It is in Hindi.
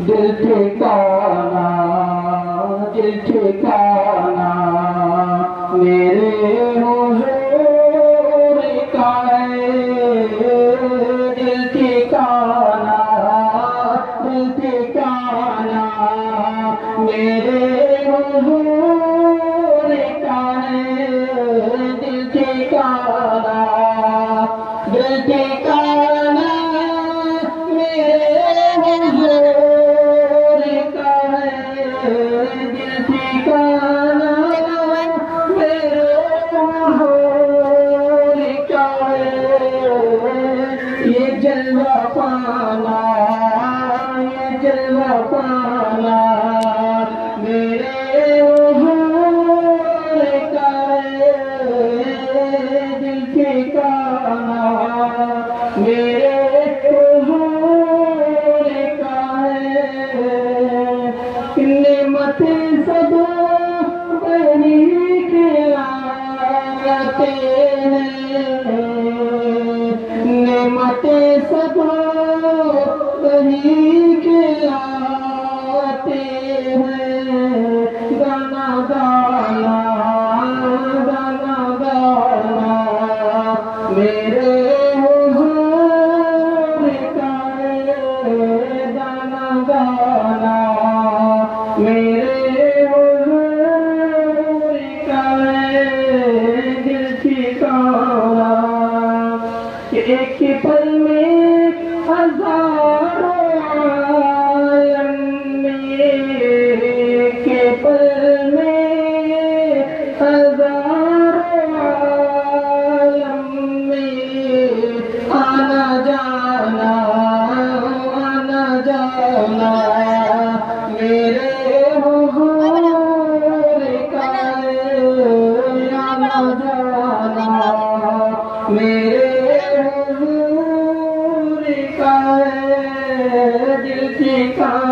दिल ठिकाना, दिल ठिकाना मेरे हुजूर का है। दिल ठिकाना, दिल ठिकाना मेरे हुजूर का है। दिल ठिकाना, दिल ठिकाना मेरे हुजूर का है। दिल ठिकाना मेरे हुजूर का है। ये जलवा पाना, ये जलवा पाना मेरे हुजूर का है। दिल ठिकाना मेरे हुजूर का है। नेमते सब बनी खिलाते हैं, नेमते सब बनी खिलाते हैं। गाना गाना, गाना गाना मेरे हुजूर का है। गाना गाना मेरे हुजूर का है। दिल ठिकाना एक पल में हजारों आलम में, एक पल में हजारों आलम में आना जाना, आना जाना मेरे हुजूर का है। आना जाना मेरे हुजूर का है। दिल ठिकाना